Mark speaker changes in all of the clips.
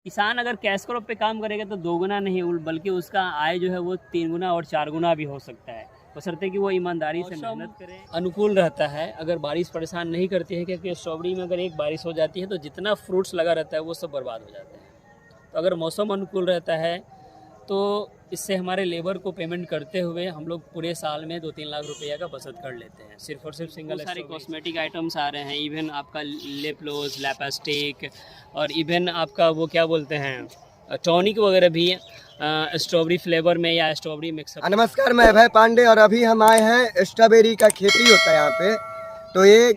Speaker 1: किसान अगर cash crop पे काम करेगा तो 2 गुना नहीं बल्कि उसका आय जो है वो 3 गुना और 4 गुना भी हो सकता है, बशर्ते कि वो ईमानदारी से मेहनत करे। अनुकूल रहता है, अगर बारिश परेशान नहीं करती है, क्योंकि स्ट्रॉबेरी में अगर एक बारिश हो जाती है तो जितना फ्रूट्स लगा रहता है वो सब बर्बाद हो जाते हैं। तो अगर मौसम अनुकूल रहता है तो इससे हमारे लेबर को पेमेंट करते हुए हम लोग पूरे साल में 2-3 लाख रुपया का बचत कर लेते हैं, सिर्फ और सिर्फ सिंगल। सारे कॉस्मेटिक आइटम्स आ रहे हैं, इवन आपका लिप ग्लोस, लिपस्टिक और इवन आपका वो क्या बोलते हैं टॉनिक वगैरह भी स्ट्रॉबेरी फ्लेवर में या स्ट्रॉबेरी मिक्सअप।
Speaker 2: नमस्कार, मैं अभय पांडे और अभी हम आए हैं, स्ट्रॉबेरी का खेती होता है यहाँ पे। तो ये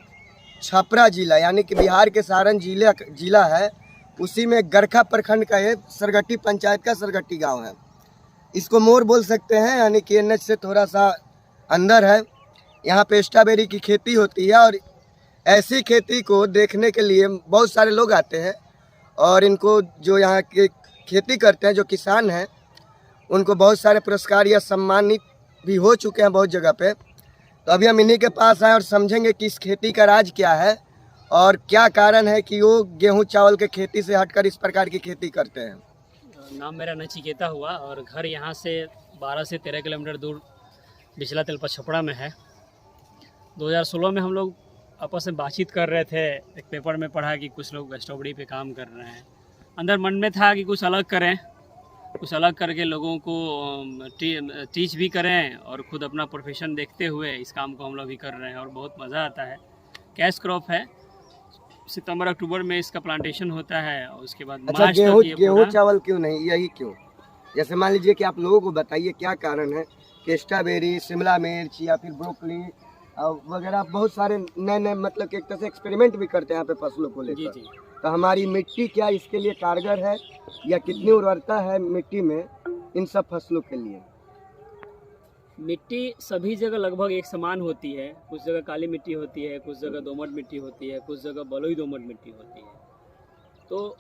Speaker 2: छपरा जिला यानी कि बिहार के सारण जिला है, उसी में गरखा प्रखंड का ये सरगट्टी पंचायत का सरगट्टी गांव है। इसको मोर बोल सकते हैं, यानी कि एनएच से थोड़ा सा अंदर है। यहाँ पे स्ट्रॉबेरी की खेती होती है और ऐसी खेती को देखने के लिए बहुत सारे लोग आते हैं और इनको जो यहाँ के खेती करते हैं, जो किसान हैं, उनको बहुत सारे पुरस्कार या सम्मानित भी हो चुके हैं बहुत जगह पे। तो अभी हम इन्हीं के पास आए और समझेंगे कि इस खेती का राज क्या है और क्या कारण है कि वो गेहूं चावल के खेती से हटकर इस प्रकार की खेती करते हैं।
Speaker 1: नाम मेरा नचिकेता हुआ और घर यहाँ से 12 से 13 किलोमीटर दूर बिचला तेलपा छपड़ा में है। 2016 में हम लोग आपस में बातचीत कर रहे थे, एक पेपर में पढ़ा कि कुछ लोग स्ट्रॉबेरी पे काम कर रहे हैं। अंदर मन में था कि कुछ अलग करें, कुछ अलग करके लोगों को टीच भी करें और ख़ुद अपना प्रोफेशन देखते हुए इस काम को हम लोग भी कर रहे हैं और बहुत मज़ा आता है। कैश क्रॉप है, सितंबर अक्टूबर में इसका प्लांटेशन होता है और उसके बाद
Speaker 2: अच्छा,
Speaker 1: मार्च
Speaker 2: गेहूं चावल क्यों नहीं, यही क्यों? जैसे मान लीजिए कि आप लोगों को बताइए क्या कारण है कि स्ट्रॉबेरी, शिमला मिर्च या फिर ब्रोकली वगैरह बहुत सारे नए मतलब कि एक तरह से एक्सपेरिमेंट भी करते हैं यहाँ पे फसलों को लेकर।
Speaker 1: जी।
Speaker 2: तो हमारी मिट्टी क्या इसके लिए कारगर है या कितनी उर्वरता है मिट्टी में इन सब फसलों के लिए?
Speaker 1: मिट्टी सभी जगह लगभग एक समान होती है, कुछ जगह काली मिट्टी होती है, कुछ जगह दोमट मिट्टी होती है, कुछ जगह बलुई दोमट मिट्टी होती है। तो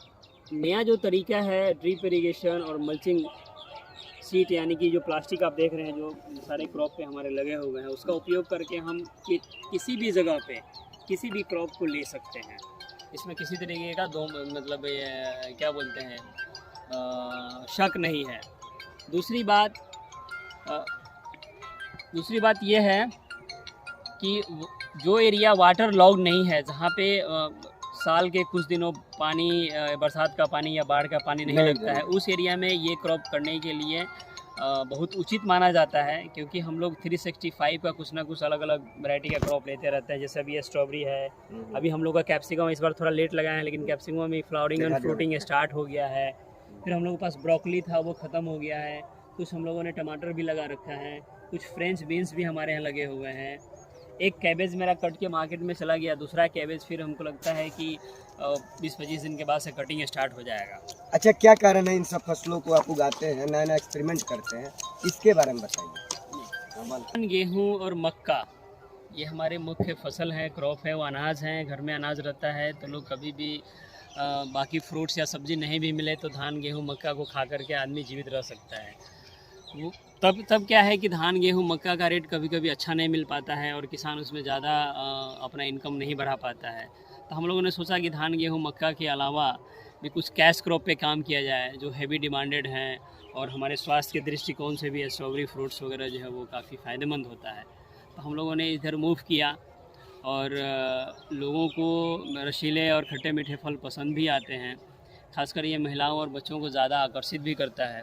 Speaker 1: नया जो तरीका है ड्रिप इरिगेशन और मल्चिंग सीट, यानी कि जो प्लास्टिक आप देख रहे हैं जो सारे क्रॉप पे हमारे लगे हुए हैं, उसका उपयोग करके हम किसी भी जगह पे किसी भी क्रॉप को ले सकते हैं। इसमें किसी तरीके का मतलब क्या बोलते हैं शक नहीं है। दूसरी बात यह है कि जो एरिया वाटर लॉग नहीं है, जहाँ पे साल के कुछ दिनों पानी बरसात का पानी या बाढ़ का पानी नहीं लगता है, उस एरिया में ये क्रॉप करने के लिए बहुत उचित माना जाता है, क्योंकि हम लोग 365 का कुछ ना कुछ अलग अलग वैरायटी का क्रॉप लेते रहते हैं। जैसे अभी ये स्ट्रॉबेरी है, अभी हम लोग का कैप्सिकम इस बार थोड़ा लेट लगाए हैं, लेकिन कैप्सिकम में फ्लावरिंग एंड फ्रूटिंग स्टार्ट हो गया है। फिर हम लोगों के पास ब्रोकली था, वो ख़त्म हो गया है। कुछ हम लोगों ने टमाटर भी लगा रखा है, कुछ फ्रेंच बीन्स भी हमारे यहाँ लगे हुए हैं। एक कैबेज मेरा कट के मार्केट में चला गया, दूसरा कैबेज फिर हमको लगता है कि 20-25 दिन के बाद से कटिंग स्टार्ट हो जाएगा।
Speaker 2: अच्छा, क्या कारण है इन सब फसलों को आप उगाते हैं, नया नया एक्सपेरिमेंट करते हैं, इसके बारे में बताइए।
Speaker 1: गेहूँ और मक्का ये हमारे मुख्य फसल है, क्रॉप है, वो अनाज हैं। घर में अनाज रहता है तो लोग कभी भी बाकी फ्रूट्स या सब्ज़ी नहीं भी मिले तो धान गेहूँ मक्का को खा करके आदमी जीवित रह सकता है। वो तब क्या है कि धान गेहूँ मक्का का रेट कभी कभी अच्छा नहीं मिल पाता है और किसान उसमें ज़्यादा अपना इनकम नहीं बढ़ा पाता है। तो हम लोगों ने सोचा कि धान गेहूँ मक्का के अलावा भी कुछ कैश क्रॉप पे काम किया जाए, जो हैवी डिमांडेड हैं और हमारे स्वास्थ्य के दृष्टिकोण से भी स्ट्रॉबेरी फ्रूट्स वगैरह जो है वो काफ़ी फ़ायदेमंद होता है। तो हम लोगों ने इधर मूव किया और लोगों को रसीले और खट्टे मीठे फल पसंद भी आते हैं, खासकर ये महिलाओं और बच्चों को ज़्यादा आकर्षित भी करता है।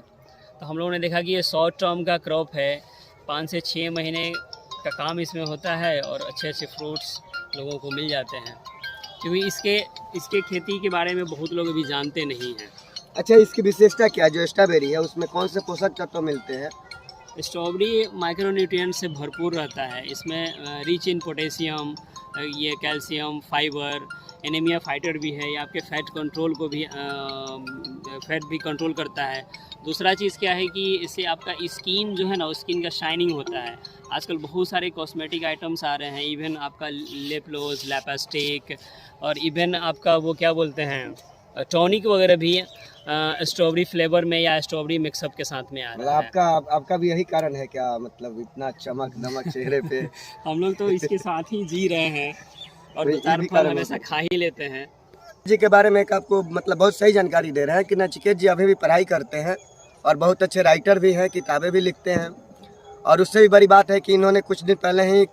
Speaker 1: तो हम लोगों ने देखा कि ये शॉर्ट टर्म का क्रॉप है, 5 से 6 महीने का काम इसमें होता है और अच्छे अच्छे फ्रूट्स लोगों को मिल जाते हैं, क्योंकि इसके खेती के बारे में बहुत लोग अभी जानते नहीं हैं।
Speaker 2: अच्छा, इसकी विशेषता क्या है? जो स्ट्रॉबेरी है उसमें कौन से पोषक तत्व मिलते हैं?
Speaker 1: स्ट्रॉबेरी माइक्रोन्यूट्रिएंट से भरपूर रहता है। इसमें रिच इन पोटेशियम, ये कैल्शियम, फाइबर, एनीमिया फाइटर भी है। ये आपके फैट कंट्रोल को भी फैट भी कंट्रोल करता है। दूसरा चीज़ क्या है कि इससे आपका स्किन जो है ना, स्किन का शाइनिंग होता है। आजकल बहुत सारे कॉस्मेटिक आइटम्स आ रहे हैं, इवन आपका लिप ग्लोस, लिपस्टिक और इवन आपका वो क्या बोलते हैं टॉनिक वगैरह भी स्ट्रॉबेरी फ्लेवर में या स्ट्रॉबेरी मिक्सअप के साथ में आ रहा है।
Speaker 2: आपका भी यही कारण है क्या, मतलब इतना चमक दमक चेहरे पे?
Speaker 1: हम लोग तो इसके साथ ही जी रहे हैं और 2-4 फल हमेशा खा ही लेते हैं।
Speaker 2: जी के बारे में एक आपको मतलब बहुत सही जानकारी दे रहे हैं कि नचिकेत जी अभी भी पढ़ाई करते हैं और बहुत अच्छे राइटर भी हैं, किताबें भी लिखते हैं। और उससे भी बड़ी बात है कि इन्होंने कुछ दिन पहले ही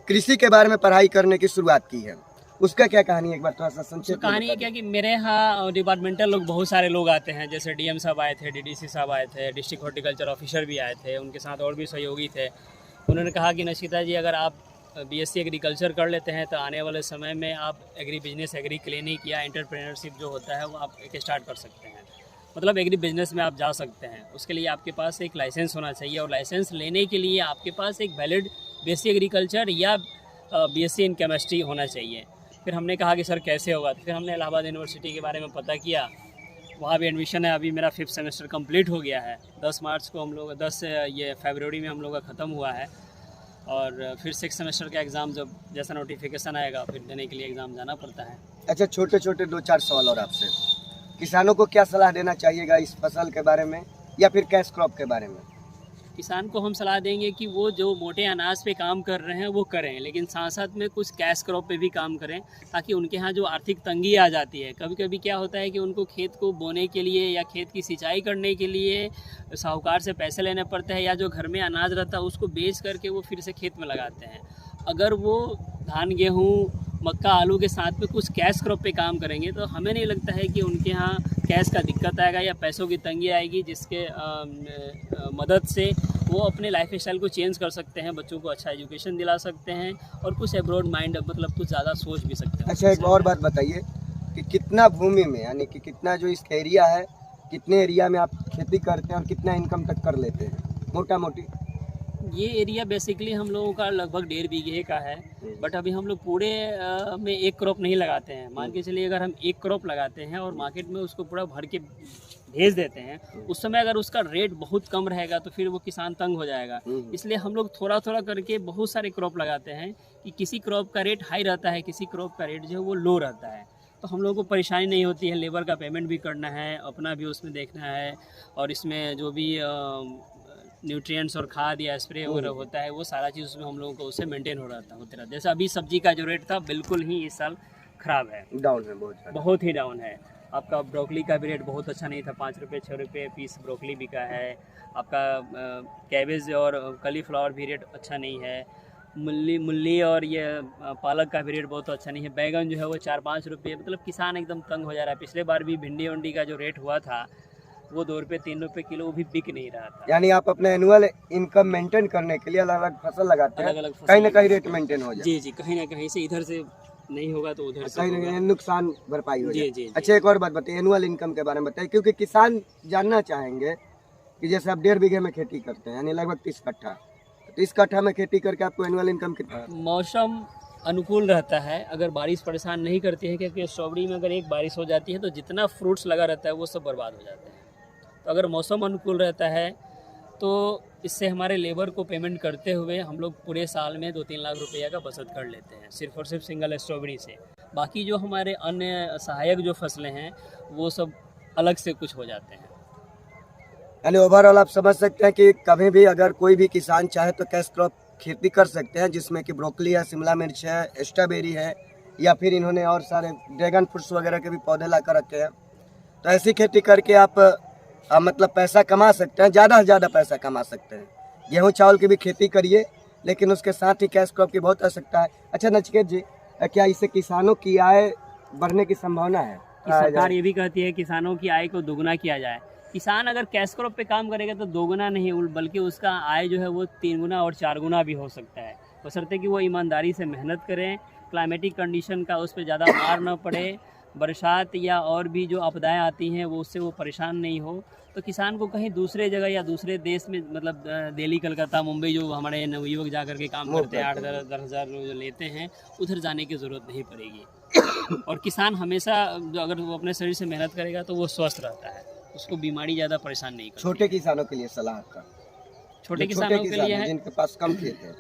Speaker 2: कृषि के बारे में पढ़ाई करने की शुरुआत की है। उसका क्या कहानी है, एक बार थोड़ा सा संक्षेप में
Speaker 1: कहानी
Speaker 2: बता
Speaker 1: क्या कि मेरे यहाँ डिपार्टमेंटल लोग बहुत सारे लोग आते हैं, जैसे डीएम साहब आए थे, डीडीसी साहब आए थे, डिस्ट्रिक्ट हॉर्टिकल्चर ऑफिसर भी आए थे, उनके साथ और भी सहयोगी थे। उन्होंने कहा कि नचिकेता जी अगर आप बीएससी एग्रीकल्चर कर लेते हैं तो आने वाले समय में आप एग्री बिजनेस, एग्री क्लिनिक या एंटरप्रेन्योरशिप जो होता है वो आप एक स्टार्ट कर सकते हैं। मतलब एग्री बिजनेस में आप जा सकते हैं। उसके लिए आपके पास एक लाइसेंस होना चाहिए और लाइसेंस लेने के लिए आपके पास एक वैलिड बीएससी एग्रीकल्चर या बीएससी इन केमिस्ट्री होना चाहिए। फिर हमने कहा कि सर कैसे होगा, तो फिर हमने इलाहाबाद यूनिवर्सिटी के बारे में पता किया। वहाँ भी एडमिशन है, अभी मेरा 5th सेमेस्टर कंप्लीट हो गया है। 10 मार्च को हम लोग 10 ये फरवरी में हम लोग का ख़त्म हुआ है और फिर 6th सेमेस्टर का एग्ज़ाम जब जैसा नोटिफिकेशन आएगा फिर देने के लिए एग्ज़ाम जाना पड़ता है।
Speaker 2: अच्छा, छोटे छोटे 2-4 सवाल और आपसे। किसानों को क्या सलाह देना चाहिएगा इस फसल के बारे में या फिर कैश क्रॉप के बारे में?
Speaker 1: किसान को हम सलाह देंगे कि वो जो मोटे अनाज पे काम कर रहे हैं वो करें, लेकिन साथ साथ में कुछ कैश क्रॉप पे भी काम करें, ताकि उनके यहाँ जो आर्थिक तंगी आ जाती है, कभी कभी क्या होता है कि उनको खेत को बोने के लिए या खेत की सिंचाई करने के लिए साहूकार से पैसे लेने पड़ते हैं, या जो घर में अनाज रहता है उसको बेच करके वो फिर से खेत में लगाते हैं। अगर वो धान, गेहूँ, मक्का, आलू के साथ में कुछ कैश क्रॉप पे काम करेंगे तो हमें नहीं लगता है कि उनके यहाँ कैश का दिक्कत आएगा या पैसों की तंगी आएगी, जिसके मदद से वो अपने लाइफ स्टाइल को चेंज कर सकते हैं, बच्चों को अच्छा एजुकेशन दिला सकते हैं और कुछ एब्रॉड माइंड मतलब कुछ ज़्यादा सोच भी सकते हैं।
Speaker 2: अच्छा, एक और बात बताइए कि कितना भूमि में, यानी कि कितना जो इसका एरिया है, कितने एरिया में आप खेती करते हैं और कितना इनकम तक कर लेते हैं मोटा मोटी?
Speaker 1: ये एरिया बेसिकली हम लोगों का लगभग 1.5 बीघे का है, बट अभी हम लोग पूरे में एक क्रॉप नहीं लगाते हैं। मान के चलिए अगर हम एक क्रॉप लगाते हैं और मार्केट में उसको पूरा भर के भेज देते हैं, उस समय अगर उसका रेट बहुत कम रहेगा तो फिर वो किसान तंग हो जाएगा। इसलिए हम लोग थोड़ा थोड़ा करके बहुत सारे क्रॉप लगाते हैं कि किसी क्रॉप का रेट हाई रहता है, किसी क्रॉप का रेट जो है वो लो रहता है, तो हम लोगों को परेशानी नहीं होती है। लेबर का पेमेंट भी करना है, अपना भी उसमें देखना है, और इसमें जो भी न्यूट्रिएंट्स और खाद या स्प्रे वगैरह होता है वो सारा चीज़ उसमें हम लोगों को उससे मेंटेन हो रहता है होते रहता है। जैसे अभी सब्जी का जो रेट था बिल्कुल ही इस साल ख़राब है,
Speaker 2: डाउन है, बहुत
Speaker 1: ही डाउन है। आपका ब्रोकली का भी रेट बहुत अच्छा नहीं था, 5 रुपये 6 रुपये पीस ब्रोकली बिका है। आपका कैबेज और कलीफ्लावर भी रेट अच्छा नहीं है। मूली और ये पालक का भी रेट बहुत अच्छा नहीं है। बैगन जो है वो 4-5 रुपये, मतलब किसान एकदम तंग हो जा रहा है। पिछले बार भी भिंडी वंडी का जो रेट हुआ था वो 2 रुपये 3 रुपये किलो, वो भी बिक नहीं रहा था।
Speaker 2: यानी आप अपने एनुअल इनकम मेंटेन करने के लिए अलग अलग फसल लगाते हैं, अलग-अलग कहीं ना कहीं रेट मेंटेन हो जाए।
Speaker 1: जी जी, कहीं ना कहीं से इधर से नहीं होगा तो उधर से
Speaker 2: कहीं ना कहीं नुकसान भरपाई हो जाए।
Speaker 1: जी।
Speaker 2: अच्छा, एक और बात बताइए, एनुअल इनकम के बारे में बताइए, क्योंकि किसान जानना चाहेंगे कि जैसे आप 1.5 बीघे में खेती करते हैं, यानी लगभग 30 कट्ठा, तो 30 कट्ठा में खेती करके आपको एनुअल इनकम कितना?
Speaker 1: मौसम अनुकूल रहता है, अगर बारिश परेशान नहीं करती है, क्योंकि स्ट्रॉबेरी में अगर एक बारिश हो जाती है तो जितना फ्रूट्स लगा रहता है वो सब बर्बाद हो जाते हैं। तो अगर मौसम अनुकूल रहता है तो इससे हमारे लेबर को पेमेंट करते हुए हम लोग पूरे साल में 2-3 लाख रुपया का बचत कर लेते हैं, सिर्फ और सिर्फ सिंगल स्ट्रॉबेरी से। बाकी जो हमारे अन्य सहायक जो फसलें हैं वो सब अलग से कुछ हो जाते हैं।
Speaker 2: यानी ओवरऑल आप समझ सकते हैं कि कभी भी अगर कोई भी किसान चाहे तो कैश क्रॉप खेती कर सकते हैं, जिसमें कि ब्रोकली है, शिमला मिर्च है, स्ट्रॉबेरी है, या फिर इन्होंने और सारे ड्रैगन फ्रूट्स वगैरह के भी पौधे ला कर रखे हैं। तो ऐसी खेती करके आप मतलब पैसा कमा सकते हैं, ज़्यादा से ज़्यादा पैसा कमा सकते हैं। गेहूँ चावल की भी खेती करिए, लेकिन उसके साथ ही कैश क्रॉप की बहुत आवश्यकता है। अच्छा नचिकेत जी, क्या इससे किसानों की आय बढ़ने की संभावना है?
Speaker 1: सरकार ये भी कहती है किसानों की आय को दोगुना किया जाए। किसान अगर कैश क्रॉप पे काम करेगा तो दोगुना नहीं, बल्कि उसका आय जो है वो 3 गुना और 4 गुना भी हो सकता है, बशर्ते कि वो ईमानदारी से मेहनत करें, क्लाइमेटिक कंडीशन का उस पर ज़्यादा मार न पड़े, बरसात या और भी जो आपदाएं आती हैं वो उससे वो परेशान नहीं हो। तो किसान को कहीं दूसरे जगह या दूसरे देश में, मतलब दिल्ली, कलकत्ता, मुंबई जो हमारे नवयुवक जा करके काम करते हैं, 8-10 हज़ार जो लेते हैं, उधर जाने की ज़रूरत नहीं पड़ेगी। और किसान हमेशा जो अगर वो अपने शरीर से मेहनत करेगा तो वो स्वस्थ रहता है, उसको बीमारी ज़्यादा परेशान नहीं करती।
Speaker 2: छोटे किसानों के लिए सलाह आपका?
Speaker 1: छोटे किसानों के लिए है
Speaker 2: जिनके पास कम खेत है,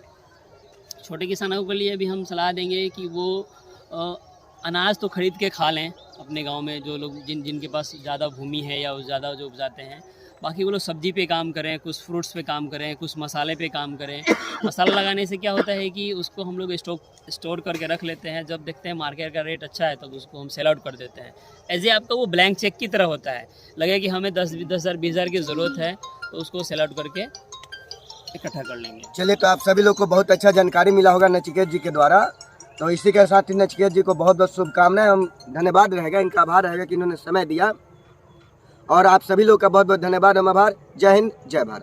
Speaker 1: छोटे किसानों के लिए भी हम सलाह देंगे कि वो अनाज तो खरीद के खा लें अपने गांव में, जो लोग जिनके पास ज़्यादा भूमि है या ज़्यादा जो उपजाते हैं, बाकी वो लोग सब्जी पे काम करें, कुछ फ्रूट्स पे काम करें, कुछ मसाले पे काम करें। मसाला लगाने से क्या होता है कि उसको हम लोग स्टोर करके रख लेते हैं, जब देखते हैं मार्केट का रेट अच्छा है तब उसको हम सेल आउट कर देते हैं। ऐसे आपका वो ब्लैंक चेक की तरह होता है, लगे कि हमें 10,000 20,000 की ज़रूरत है तो उसको सेल आउट करके इकट्ठा कर लेंगे।
Speaker 2: चलिए, तो आप सभी लोग को बहुत अच्छा जानकारी मिला होगा नचिकेत जी के द्वारा। तो इसी के साथ ही नचिकेत जी को बहुत बहुत शुभकामनाएं, हम धन्यवाद रहेगा, इनका आभार रहेगा कि इन्होंने समय दिया। और आप सभी लोग का बहुत बहुत धन्यवाद, हम आभार। जय हिंद, जय भारत।